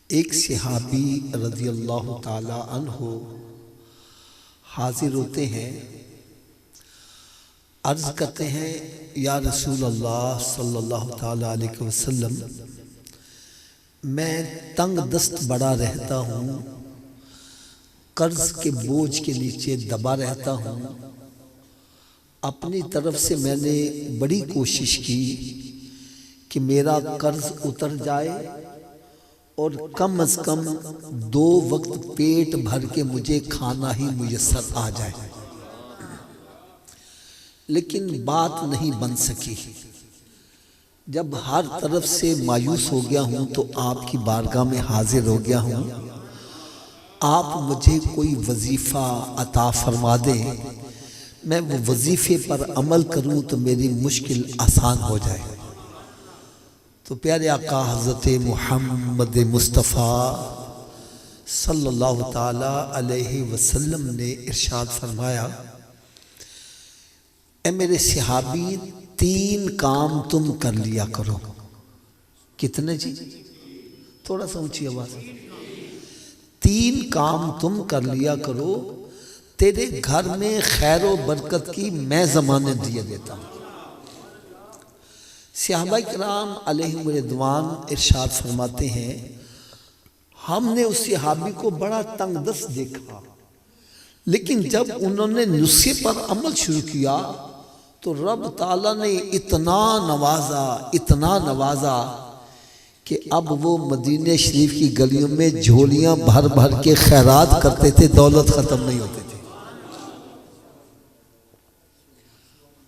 एक सहाबी रज़ियल्लाहु ताला अन्हु हाजिर होते हैं, अर्ज़ करते हैं, या रसूल अल्लाह सल्लल्लाहु ताला अलैहि वसल्लम, मैं तंग दस्त बड़ा रहता हूँ, कर्ज के बोझ के नीचे दबा रहता हूँ। अपनी तरफ से मैंने बड़ी कोशिश की कि मेरा कर्ज उतर जाए और कम से कम 2 वक्त पेट भर के मुझे खाना ही मुयस्सर आ जाए, लेकिन बात नहीं बन सकी। जब हर तरफ से मायूस हो गया हूँ तो आपकी बारगाह में हाजिर हो गया हूँ। आप मुझे कोई वजीफ़ा अता फरमा दें, मैं वो वजीफ़े पर अमल करूँ तो मेरी मुश्किल आसान हो जाए। तो प्यारे आका हज़रत मुहम्मद मुस्तफ़ा सल्लल्लाहु ताला अलैहि वसल्लम ने इरशाद फरमाया, ए मेरे सहाबी, 3 काम तुम कर लिया करो। कितने जी? थोड़ा सा ऊंची आवाज। 3 काम तुम कर लिया करो, तेरे घर में खैर व बरकत की मैं ज़मानत दिए देता हूँ। सहाबा किराम अलैहिम रिदवान इरशाद फरमाते हैं, हमने उस सहाबी को बड़ा तंगदस्त देखा, लेकिन जब उन्होंने नुस्खे पर अमल शुरू किया तो रब ताला ने इतना नवाजा कि अब वो मदीने शरीफ की गलियों में झोलियां भर भर के खैरात करते थे, दौलत खत्म नहीं होती थी।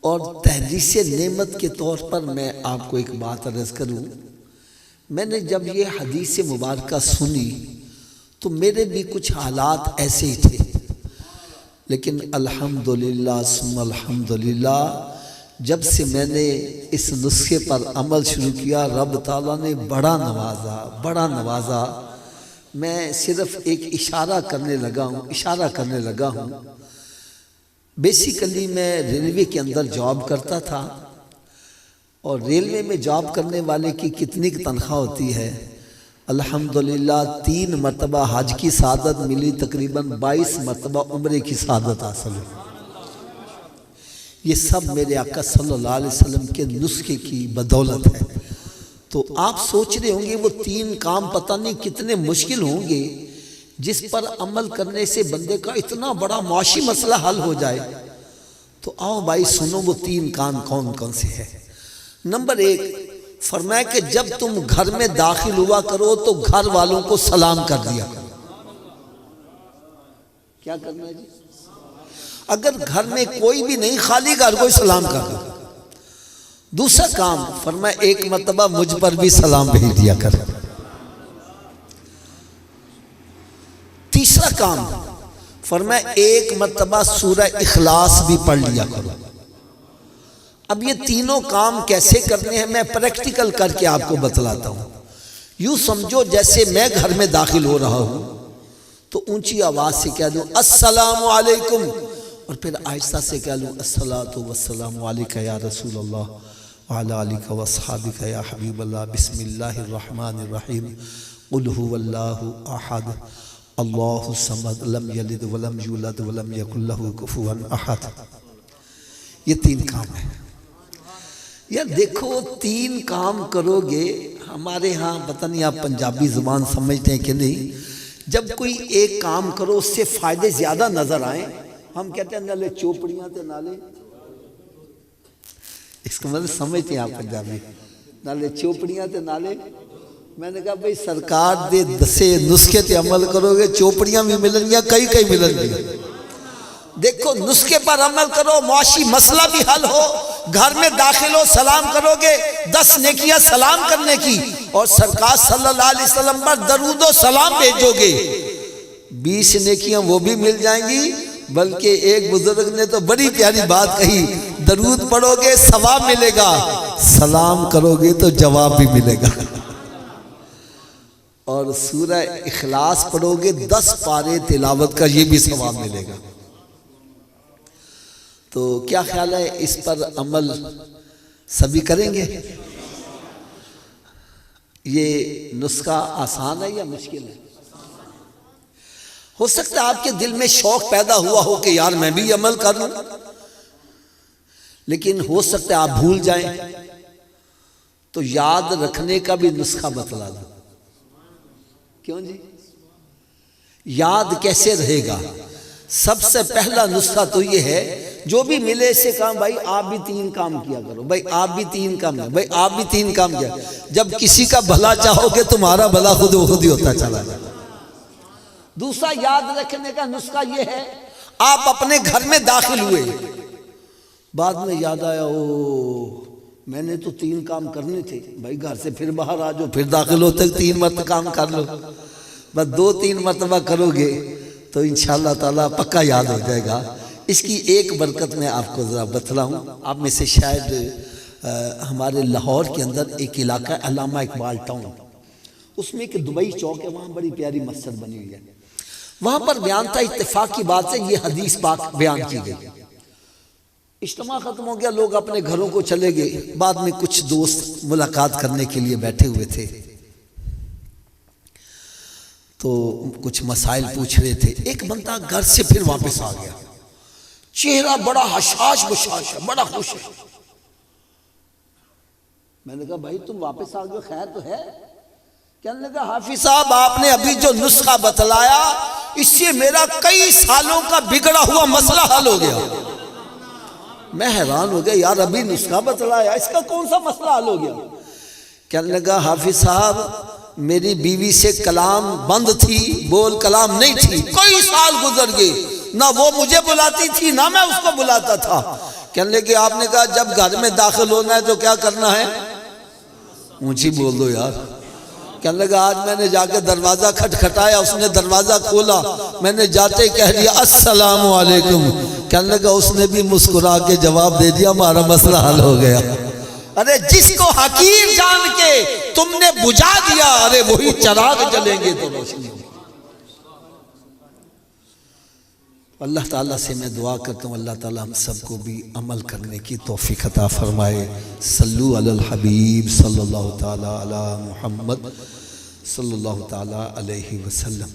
और तहरीस नेमत के तौर पर मैं आपको एक बात अर्ज़ करूं, मैंने जब ये हदीस मुबारका सुनी तो मेरे भी कुछ हालात ऐसे ही थे, लेकिन अल्हम्दुलिल्लाह सुम्मा अल्हम्दुलिल्लाह जब से मैंने इस नुस्खे पर अमल शुरू किया, रब ताला ने बड़ा नवाजा। मैं सिर्फ एक इशारा करने लगा हूँ। बेसिकली मैं रेलवे के अंदर जॉब करता था, और रेलवे में जॉब करने वाले की कितनी तनख्वाह होती है? अल्हम्दुलिल्लाह 3 मरतबा हज की सादत मिली, तकरीबन 22 मरतबा उम्रे की सादत हासिल हुई। ये सब मेरे आका सल्लल्लाहु अलैहि वसल्लम के नुस्खे की बदौलत है। तो आप सोच रहे होंगे वो 3 काम पता नहीं कितने मुश्किल होंगे, जिस पर अमल करने से बंदे का इतना बड़ा माशी मसला हल हो जाए। तो आओ भाई सुनो, वो 3 काम कौन कौन से हैं। नंबर 1, फरमाया कि जब तुम घर में दाखिल हुआ करो तो घर वालों को सलाम कर दिया करो। क्या करना है जी? अगर घर में कोई भी नहीं, खाली घर को सलाम कर दो। दूसरा काम फरमाया, 1 मरतबा मुझ पर भी सलाम भेज दिया कर। तीसरा काम फरमाया, 1 मरतबा सूरह इखलास भी पढ़ लिया करो। अब ये तीनों काम कैसे करने हैं मैं प्रैक्टिकल करके आपको बतलाता हूँ। यूँ समझो जैसे मैं घर में दाखिल हो रहा हूँ तो ऊंची आवाज़ से कह दूँ अस्सलामु अलैकुम, और फिर आहिस्ता से कह लूँ अस्सलातु वस्सलामु अलैका या रसूल अल्लाह व अला आलिका व अस्हाबिका या हबीब अल्लाह, बिस्मिल्लाहिर रहमानिर रहीम, कुल हुवल्लाहु अहद, अल्लाहु समद, लम यलिद वलम यूलद वलम यकुल लहू कुफुवन अहद। ये 3 काम है यार। देखो 3 काम करोगे। हमारे यहाँ पता नहीं आप पंजाबी जुबान समझते हैं कि नहीं, जब कोई एक काम करो उससे फायदे ज्यादा नजर आए, हम कहते हैं नाले चोपड़ियां ते नाले, इसका मतलब समझते हैं आप पंजाबी, नाले चोपड़ियां ते नाले। मैंने कहा भाई सरकार दे दसे नुस्खे ते अमल करोगे, चोपड़ियां भी मिलेंगी, कई मिलेंगी। देखो नुस्खे पर अमल करो, मुआशी मसला भी हल हो। घर में दाखिल हो, सलाम करोगे, 10 नेकियां सलाम करने की, और सरकार सल्लल्लाहु अलैहि वसल्लम पर दरूदो सलाम भेजोगे, 20 नेकियां वो भी मिल जाएंगी। बल्कि एक बुजुर्ग ने तो बड़ी प्यारी बात कही, दरूद पढ़ोगे सवाब मिलेगा, सलाम करोगे तो जवाब भी मिलेगा। और सूरह इखलास पढ़ोगे 10 पारे तिलावत का, ये भी सवाब मिलेगा। तो क्या ख्याल है, इस पर अमल सभी करेंगे? ये नुस्खा आसान है या मुश्किल है? हो सकता है आपके दिल में शौक पैदा हुआ हो कि यार मैं भी अमल कर लूं, लेकिन हो सकता है आप भूल जाएं, तो याद रखने का भी नुस्खा बतला दो। क्यों जी? याद कैसे रहेगा? सबसे पहला नुस्खा तो ये है, जो भी मिले से कहा भाई आप भी 3 काम किया करो, भाई आप भी 3 काम, भाई आप भी 3 काम किया। जब किसी का भला चाहोगे तुम्हारा भला खुद ही होता चला जाएगा। दूसरा याद रखने का नुस्खा ये है, आप अपने घर में दाखिल हुए, बाद में याद आया ओ मैंने तो 3 काम करने थे, भाई घर से फिर बाहर आ जाओ, फिर दाखिल होते 3 मरतबा काम कर लो। बस 2-3 मरतबा करोगे तो इंशाअल्लाह ताला पक्का याद हो जाएगा। इसकी एक बरकत मैं आपको ज़रा बतलाऊँ। आप में से शायद हमारे लाहौर के अंदर एक इलाका है अल्लामा इकबाल टाउन, उसमें एक दुबई चौक है, वहाँ बड़ी प्यारी मस्जिद बनी हुई है। वहाँ पर बयान था, इत्तेफाक की बात है, ये हदीस पाक बयान की गई। इज्तिमा ख़त्म हो गया, लोग अपने घरों को चले गए। बाद में कुछ दोस्त मुलाकात करने के लिए बैठे हुए थे, तो कुछ मसाइल पूछ रहे थे। एक बंदा घर से फिर वापस आ गया, चेहरा बड़ा हशाश बशाश है, बड़ा खुश है। मैंने कहा भाई तुम वापस आ गए, खैर तो है? कहने लगा हाफिज साहब आपने अभी जो नुस्खा बतलाया इससे मेरा कई सालों का बिगड़ा हुआ मसला हल हो गया। मैं हैरान हो गया, यार अभी नुस्खा बतलाया, इसका कौन सा मसला हल हो गया? कहने लगा हाफिज साहब मेरी बीवी से कलाम बंद थी, बोल कलाम नहीं थी, कई साल गुजर गए, ना वो मुझे बुलाती थी ना मैं उसको बुलाता था। कहने लगे आपने कहा जब घर में दाखिल होना है तो क्या करना है? ऊंची बोल दो यार। कहने लगा आज मैंने जाके दरवाजा खटखटाया, उसने दरवाजा खोला, मैंने जाते ही कह दिया अस्सलामु अलैकुम। कहने लगा उसने भी मुस्कुरा के जवाब दे दिया, हमारा मसला हल हो गया। अरे जिसको हकीर जान के तुमने बुझा दिया, अरे वही चिराग जलेंगे तो रोशनी। अल्लाह ताला से मैं दुआ करता हूँ, अल्लाह ताला हम सबको भी अमल करने की तौफीक अता फरमाए। सल्लु अलल हबीब सल्लल्लाहु ताला अला मुहम्मद सल्लल्लाहु ताला अलैहि वसल्लम।